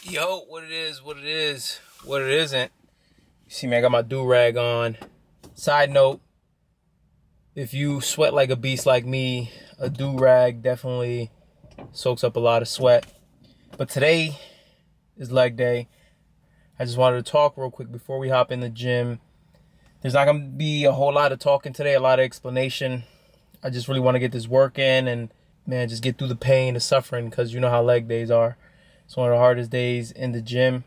Yo, what it is, what it isn't. You see me, I got my do-rag on. Side note, if you sweat like a beast like me, a do-rag definitely soaks up a lot of sweat. But today is leg day. I just wanted to talk real quick before we hop in the gym. There's not going to be a whole lot of talking today, a lot of explanation. I just really want to get this work in and, man, just get through the pain, the suffering, because you know how leg days are. It's one of the hardest days in the gym.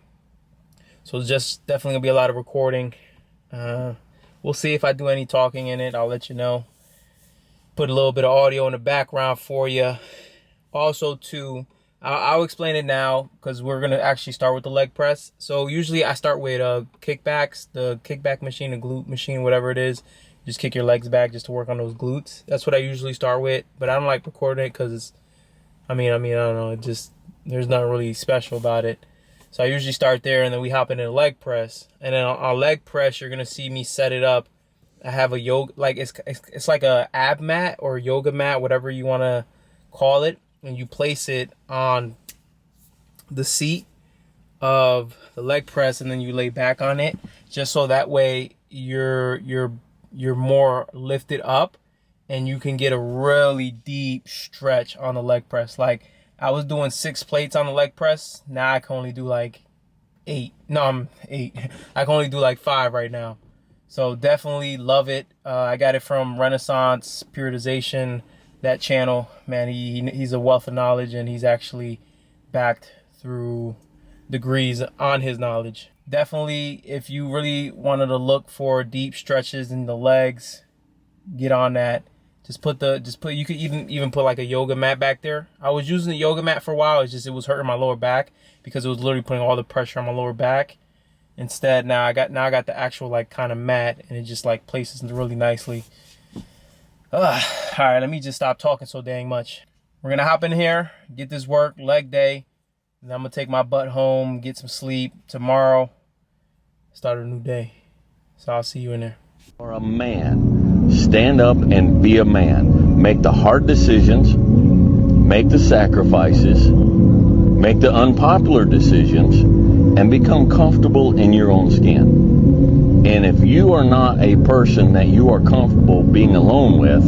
So it's just definitely going to be a lot of recording. We'll see if I do any talking in it. I'll let you know. Put a little bit of audio in the background for you. Also, too, I'll explain it now because we're going to actually start with the leg press. So usually I start with kickbacks, the kickback machine, the glute machine, whatever it is. Just kick your legs back just to work on those glutes. That's what I usually start with. But I don't like recording it because, I don't know. It just... There's nothing really special about it. So I usually start there and then we hop into the leg press. And then on leg press, you're going to see me set it up. I have a yoga, like it's like a ab mat or yoga mat, whatever you want to call it. And you place it on the seat of the leg press and then you lay back on it. Just so that way you're more lifted up and you can get a really deep stretch on the leg press. Like, I was doing 6 plates on the leg press. Now I can only do like 8. No, I'm 8. I can only do like 5 right now. So definitely love it. I got it from Renaissance Periodization, that channel. Man, he's a wealth of knowledge and he's actually backed through degrees on his knowledge. Definitely, if you really wanted to look for deep stretches in the legs, get on that. You could even put like a yoga mat back there. I was using the yoga mat for a while. It was hurting my lower back because it was literally putting all the pressure on my lower back. Instead, now I got the actual like kind of mat and it just like places really nicely. All right, let me just stop talking so dang much. We're gonna hop in here, get this work, leg day, and I'm gonna take my butt home, get some sleep. Tomorrow, start a new day. So I'll see you in there. For a man. Stand up and be a man. Make the hard decisions. Make the sacrifices. Make the unpopular decisions. And become comfortable in your own skin. And if you are not a person that you are comfortable being alone with,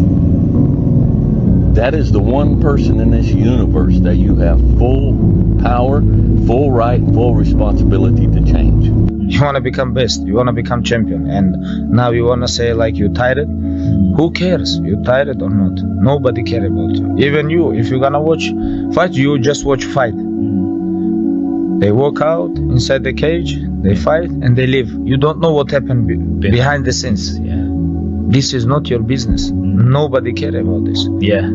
that is the one person in this universe that you have full power, full right, and full responsibility to change. You want to become best, you want to become champion, and now you want to say like you tired. Who cares? You tired or not? Nobody care about you. Even you, if you're gonna watch fight, you just watch fight. They walk out inside the cage, they fight, and they leave. You don't know what happened behind the scenes. Yeah. This is not your business. Nobody care about this. Yeah.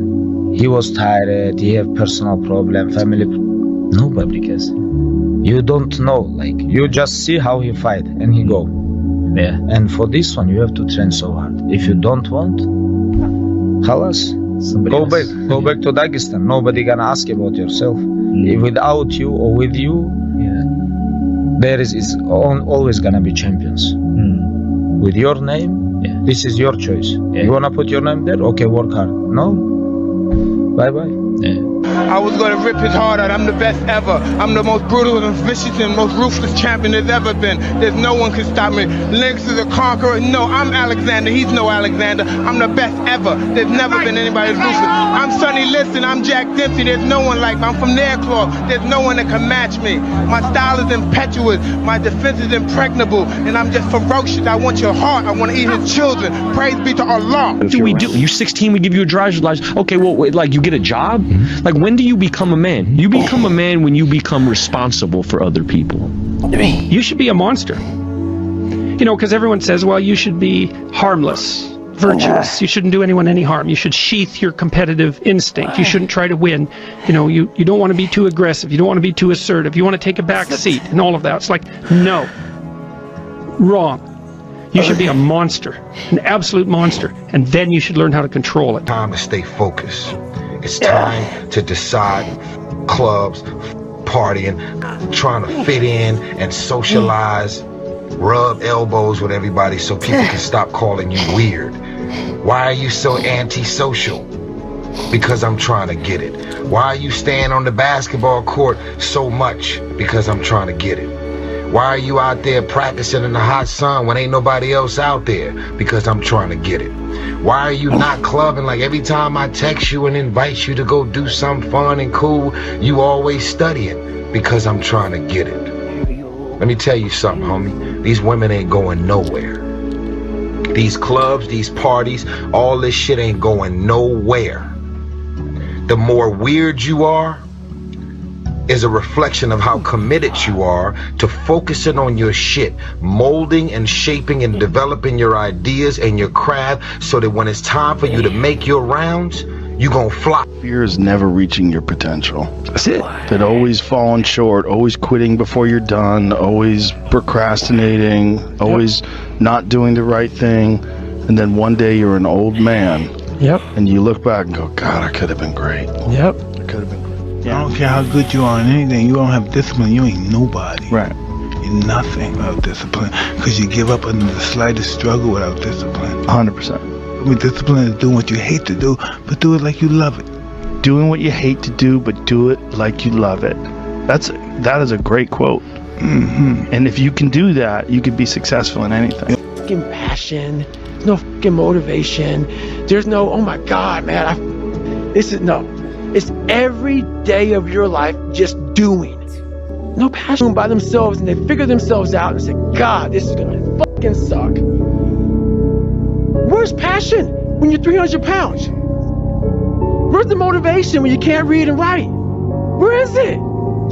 He was tired, he have personal problem, family. Nobody cares. You don't know, like, you just see how he fight and he go. Yeah. And for this one, you have to train so hard. If you don't want, halas, go back to Dagestan. Nobody gonna ask about yourself. If without you or with you, there is always gonna be champions. With your name, this is your choice. You wanna put your name there? Okay, work hard. No? Bye-bye. I was gonna rip his heart out. I'm the best ever. I'm the most brutal and vicious and most ruthless champion there's ever been. There's no one can stop me. Lynx is a conqueror. No, I'm Alexander. He's no Alexander. I'm the best ever. There's never been anybody as ruthless. I'm Sonny Liston. I'm Jack Dempsey. There's no one like me. I'm from Nairclaw. There's no one that can match me. My style is impetuous. My defense is impregnable. And I'm just ferocious. I want your heart. I want to eat his children. Praise be to Allah. What do we do? You're 16, we give you a driver's license. Okay, well, wait, like you get a job? Like when do you become a man? You become a man when you become responsible for other people. You should be a monster. You know, because everyone says, well, you should be harmless, virtuous. You shouldn't do anyone any harm. You should sheath your competitive instinct. You shouldn't try to win. You know, you don't want to be too aggressive. You don't want to be too assertive. You want to take a back seat and all of that. It's like, no. Wrong. You should be a monster, an absolute monster. And then you should learn how to control it. Time to stay focused. It's time to decide clubs, partying, trying to fit in and socialize, rub elbows with everybody so people can stop calling you weird. Why are you so antisocial? Because I'm trying to get it. Why are you staying on the basketball court so much? Because I'm trying to get it. Why are you out there practicing in the hot sun when ain't nobody else out there? Because I'm trying to get it. Why are you not clubbing? Like every time I text you and invite you to go do something fun and cool, you always studying. Because I'm trying to get it. Let me tell you something, homie. These women ain't going nowhere. These clubs, these parties, all this shit ain't going nowhere. The more weird you are is a reflection of how committed you are to focusing on your shit, molding and shaping and developing your ideas and your craft so that when it's time for you to make your rounds, you gonna fly. Fear is never reaching your potential. That's it. That always falling short, always quitting before you're done, always procrastinating, always not doing the right thing. And then one day you're an old man. Yep. And you look back and go, God, I could have been great. Yep. I could have been great. I don't care how good you are in anything, you don't have discipline, you ain't nobody. Right. You're nothing without discipline. Because you give up under the slightest struggle without discipline. 100%. I mean, discipline is doing what you hate to do, but do it like you love it. Doing what you hate to do, but do it like you love it. That is a great quote. Mm-hmm. And if you can do that, you could be successful in anything. Fucking passion. There's no fucking motivation. There's no, oh my God, man. It's every day of your life just doing. No passion by themselves, and they figure themselves out and say, God, this is gonna fucking suck. Where's passion when you're 300 pounds? Where's the motivation when you can't read and write? Where is it?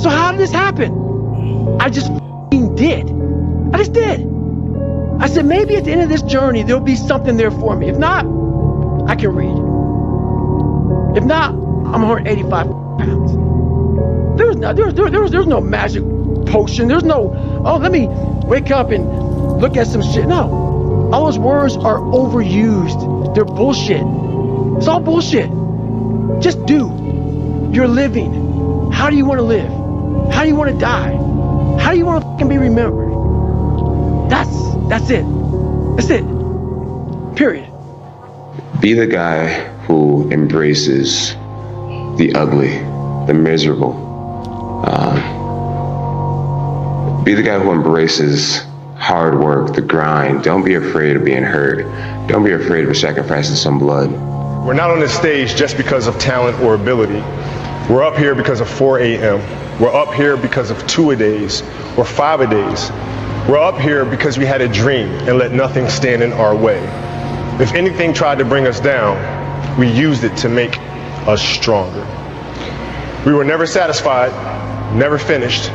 So how did this happen? I just fucking did. I just did. I said, maybe at the end of this journey, there'll be something there for me. If not, I can read. If not, I'm 185 pounds. There's no magic potion. There's no, oh, let me wake up and look at some shit. No. All those words are overused. They're bullshit. It's all bullshit. Just do. You're living. How do you want to live? How do you want to die? How do you want to fucking be remembered? That's it. That's it. Period. Be the guy who embraces the ugly, the miserable. Be the guy who embraces hard work, the grind. Don't be afraid of being hurt. Don't be afraid of sacrificing some blood. We're not on this stage just because of talent or ability. We're up here because of 4 a.m. We're up here because of 2-a-days or 5-a-days. We're up here because we had a dream and let nothing stand in our way. If anything tried to bring us down, we used it to make us stronger. We were never satisfied, never finished,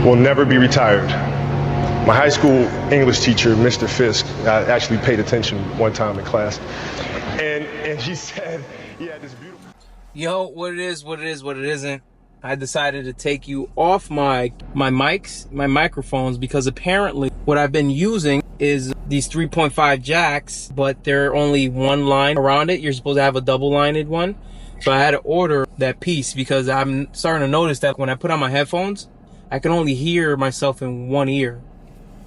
will never be retired. My high school English teacher, Mr. Fisk, I actually paid attention one time in class, and he said, he had this beautiful... Yo, what it is, what it isn't. I decided to take you off my mics, my microphones, because apparently what I've been using is these 3.5 jacks, but they're only one line around it. You're supposed to have a double-lined one. So I had to order that piece because I'm starting to notice that when I put on my headphones, I can only hear myself in one ear,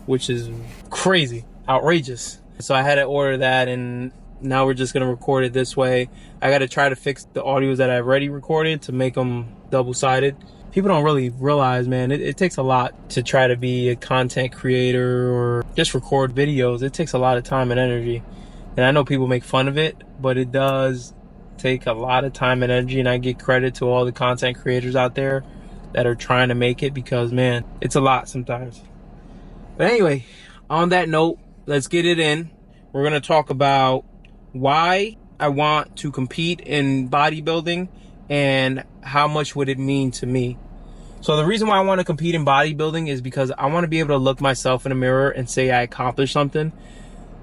which is crazy, outrageous. So I had to order that, and now we're just gonna record it this way. I gotta try to fix the audios that I've already recorded to make them double-sided. People don't really realize, man, it takes a lot to try to be a content creator or just record videos. It takes a lot of time and energy. And I know people make fun of it, but it does take a lot of time and energy, and I give credit to all the content creators out there that are trying to make it, because, man, it's a lot sometimes. But anyway, on that note, let's get it in. We're going to talk about why I want to compete in bodybuilding and how much would it mean to me. So the reason why I want to compete in bodybuilding is because I want to be able to look myself in the mirror and say I accomplished something.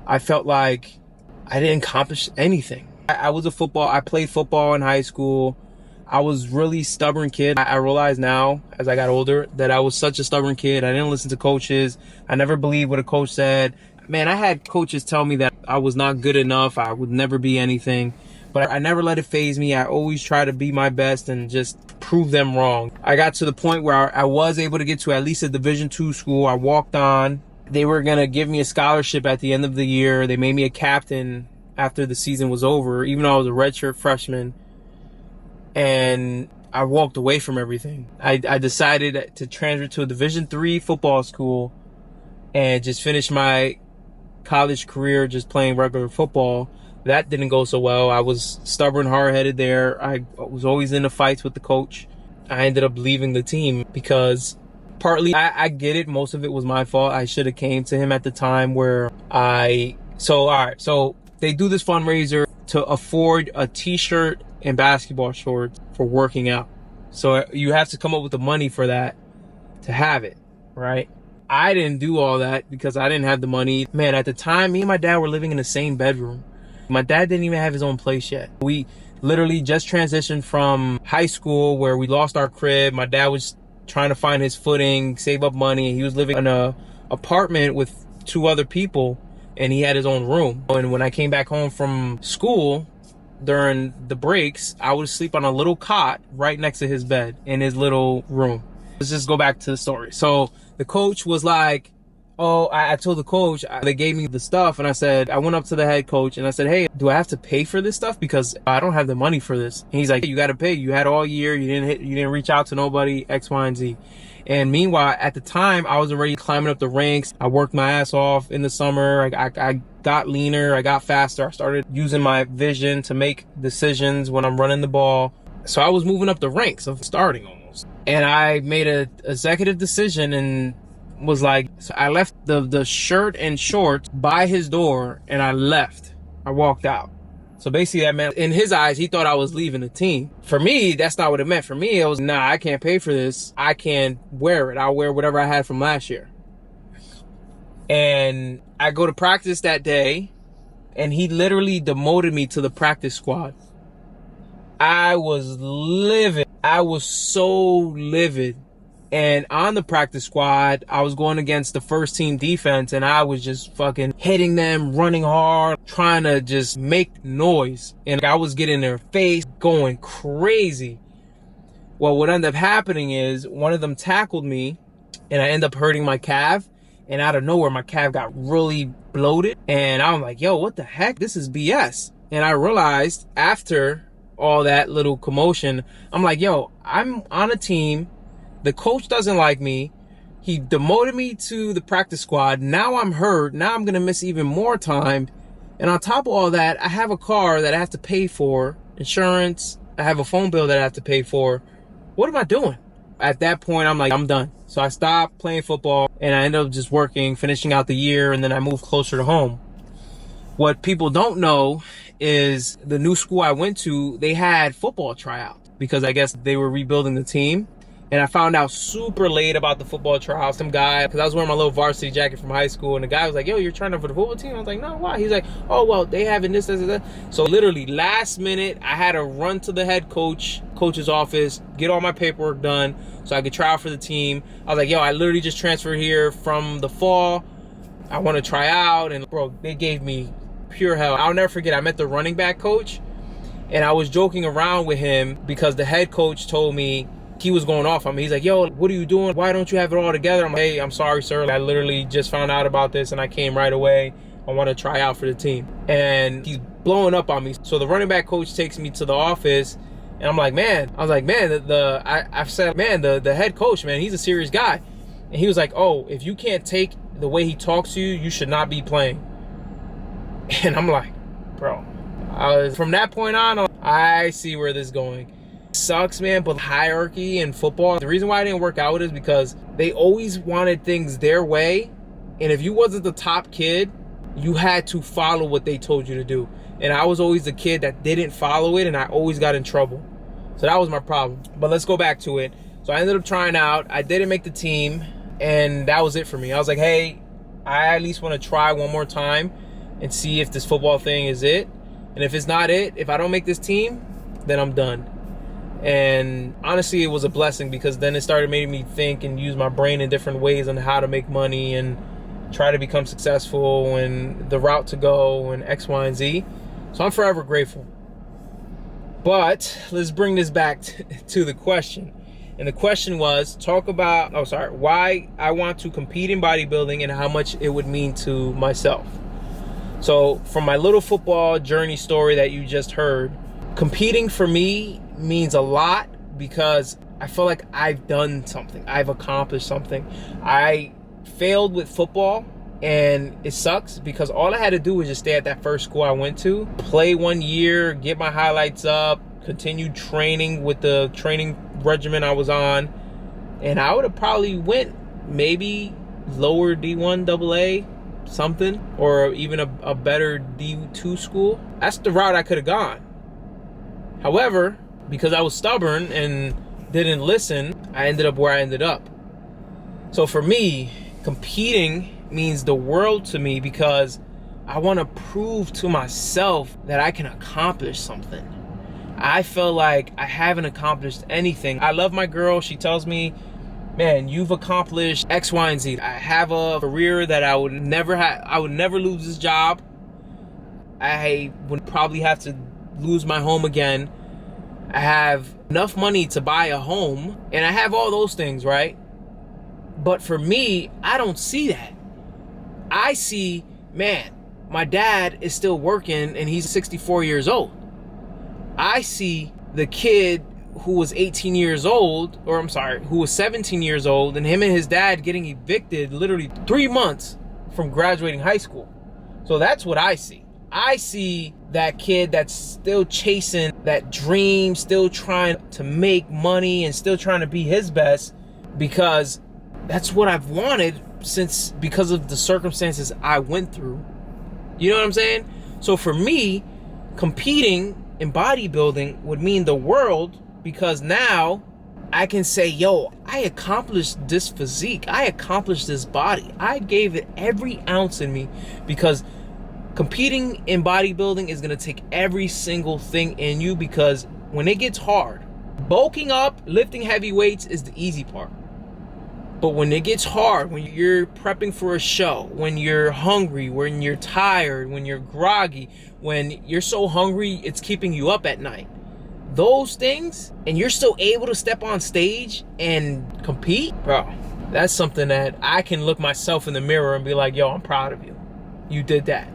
I felt like I didn't accomplish anything. I played football in high school. I was really stubborn kid. I realize now, as I got older, that I was such a stubborn kid. I didn't listen to coaches. I never believed what a coach said. Man, I had coaches tell me that I was not good enough. I would never be anything. But I never let it faze me. I always try to be my best and just prove them wrong. I got to the point where I was able to get to at least a Division II school. I walked on. They were going to give me a scholarship at the end of the year. They made me a captain after the season was over, even though I was a redshirt freshman. and I walked away from everything. I decided to transfer to a Division III football school and just finish my college career just playing regular football. That didn't go so well. I was stubborn, hard-headed there. I was always in the fights with the coach. I ended up leaving the team because partly, I get it. Most of it was my fault. I should have came to him at the time where so they do this fundraiser to afford a t-shirt and basketball shorts for working out. So you have to come up with the money for that to have it, right? I didn't do all that because I didn't have the money. Man, at the time, me and my dad were living in the same bedroom. My dad didn't even have his own place yet. We literally just transitioned from high school where we lost our crib. My dad was trying to find his footing, save up money, and he was living in a apartment with 2 other people, and he had his own room. And when I came back home from school during the breaks, I would sleep on a little cot right next to his bed in his little room. Let's just go back to the story. So the coach was like, I told the coach, they gave me the stuff, and I went up to the head coach and I said, hey, do I have to pay for this stuff? Because I don't have the money for this. And he's like, you got to pay. You had all year. You didn't reach out to nobody, X, Y, and Z. And meanwhile, at the time, I was already climbing up the ranks. I worked my ass off in the summer. I got leaner. I got faster. I started using my vision to make decisions when I'm running the ball. So I was moving up the ranks of starting almost. And I made an executive decision and was like, so I left the shirt and shorts by his door and I left. I walked out. So basically that meant in his eyes, he thought I was leaving the team. For me, that's not what it meant. For me, it was, nah, I can't pay for this. I can't wear it. I'll wear whatever I had from last year. And I go to practice that day and he literally demoted me to the practice squad. I was livid. I was so livid. And on the practice squad, I was going against the first team defense and I was just fucking hitting them, running hard, trying to just make noise. And I was getting in their face, going crazy. Well, what ended up happening is one of them tackled me and I ended up hurting my calf. And out of nowhere, my calf got really bloated. And I'm like, yo, what the heck? This is BS. And I realized after all that little commotion, I'm like, yo, I'm on a team. The coach doesn't like me. He demoted me to the practice squad. Now I'm hurt. Now I'm going to miss even more time. And on top of all that, I have a car that I have to pay for, insurance. I have a phone bill that I have to pay for. What am I doing? At that point, I'm like, I'm done. So I stopped playing football and I ended up just working, finishing out the year, and then I moved closer to home. What people don't know is the new school I went to, they had football tryouts because I guess they were rebuilding the team. And I found out super late about the football trial. Some guy, because I was wearing my little varsity jacket from high school, and the guy was like, yo, you're trying out for the football team? I was like, no, why? He's like, oh, well, they having this, that. So literally last minute, I had to run to the head coach's office, get all my paperwork done so I could try out for the team. I was like, yo, I literally just transferred here from the fall. I want to try out. And bro, they gave me pure hell. I'll never forget, I met the running back coach, and I was joking around with him because the head coach told me, he was going off on me. He's like, yo, what are you doing? Why don't you have it all together? I'm like, hey, I'm sorry, sir. I literally just found out about this and I came right away. I want to try out for the team. And he's blowing up on me. So the running back coach takes me to the office and I'm like, man, I've said, man, the head coach, man, he's a serious guy. And he was like, oh, if you can't take the way he talks to you, you should not be playing. And I'm like, bro, from that point on, I see where this is going. Sucks, man, but hierarchy in football, the reason why I didn't work out is because they always wanted things their way, and if you wasn't the top kid, you had to follow what they told you to do. And I was always the kid that didn't follow it, and I always got in trouble. So that was my problem. But let's go back to it. So I ended up trying out. I didn't make the team, and that was it for me. I was like, hey, I at least want to try one more time and see if this football thing is it. And if it's not it, if I don't make this team, then I'm done. And honestly, it was a blessing because then it started making me think and use my brain in different ways on how to make money and try to become successful and the route to go and X, Y, and Z. So I'm forever grateful. But let's bring this back to the question. And the question was, why I want to compete in bodybuilding and how much it would mean to myself. So from my little football journey story that you just heard, Competing for me means a lot because I feel like I've done something. I've accomplished something. I failed with football, and it sucks because all I had to do was just stay at that first school I went to, play 1 year, get my highlights up, continue training with the training regimen I was on, and I would have probably went maybe lower D1 AA something, or even a better D2 school. That's the route I could have gone. However, because I was stubborn and didn't listen, I ended up where I ended up. So for me, competing means the world to me because I want to prove to myself that I can accomplish something. I feel like I haven't accomplished anything. I love my girl. She tells me, man, you've accomplished X, Y, and Z. I have a career that I would never lose this job. I would probably have to lose my home again. I have enough money to buy a home, and I have all those things, right? But for me, I don't see that. I see, man, my dad is still working and he's 64 years old. I see the kid who was 18 years old, or I'm sorry, who was 17 years old, and him and his dad getting evicted literally 3 months from graduating high school. So that's what I see. I see that kid that's still chasing that dream, still trying to make money and still trying to be his best, because that's what I've wanted because of the circumstances I went through. You know what I'm saying? So for me, competing in bodybuilding would mean the world, because now I can say, yo, I accomplished this physique. I accomplished this body. I gave it every ounce in me, because competing in bodybuilding is going to take every single thing in you, because when it gets hard, bulking up, lifting heavy weights is the easy part. But when it gets hard, when you're prepping for a show, when you're hungry, when you're tired, when you're groggy, when you're so hungry it's keeping you up at night, those things, and you're still able to step on stage and compete, bro, that's something that I can look myself in the mirror and be like, yo, I'm proud of you. You did that.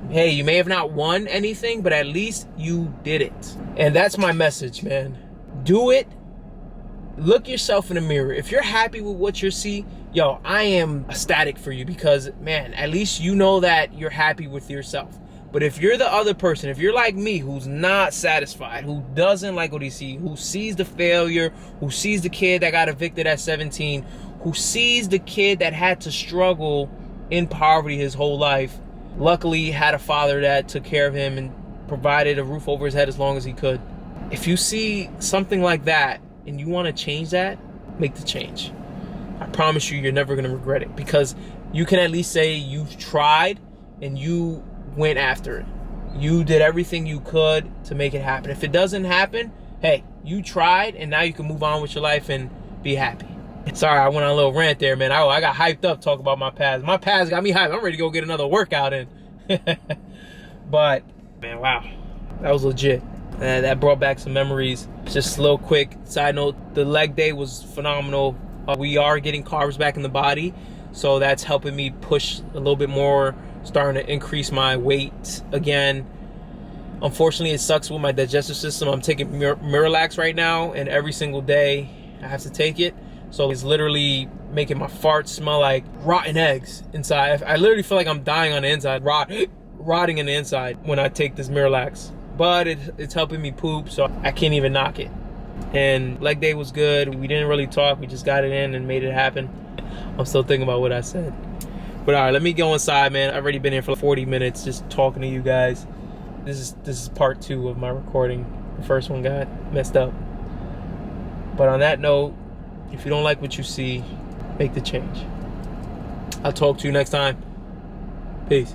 Hey, you may have not won anything, but at least you did it. And that's my message, man. Do it. Look yourself in the mirror. If you're happy with what you see, yo, I am ecstatic for you, because, man, at least you know that you're happy with yourself. But if you're the other person, if you're like me, who's not satisfied, who doesn't like what he sees, who sees the failure, who sees the kid that got evicted at 17, who sees the kid that had to struggle in poverty his whole life, luckily had a father that took care of him and provided a roof over his head as long as he could. If you see something like that and you want to change that, make the change. I promise you're never going to regret it, because you can at least say you've tried and you went after it. You did everything you could to make it happen. If it doesn't happen, hey, you tried, and now you can move on with your life and be happy. Sorry, I went on a little rant there, man. I got hyped up talking about my past. My past got me hyped. I'm ready to go get another workout in. But, man, wow. That was legit. That brought back some memories. Just a little quick side note, the leg day was phenomenal. We are getting carbs back in the body, so that's helping me push a little bit more, starting to increase my weight again. Unfortunately, it sucks with my digestive system. I'm taking Miralax right now, and every single day I have to take it. So it's literally making my farts smell like rotten eggs inside. I literally feel like I'm dying on the inside, rotting in the inside when I take this Miralax. But it's helping me poop, so I can't even knock it. And leg day was good. We didn't really talk. We just got it in and made it happen. I'm still thinking about what I said. But all right, let me go inside, man. I've already been here for 40 minutes just talking to you guys. This is part 2 of my recording. The first one got messed up. But on that note, if you don't like what you see, make the change. I'll talk to you next time. Peace.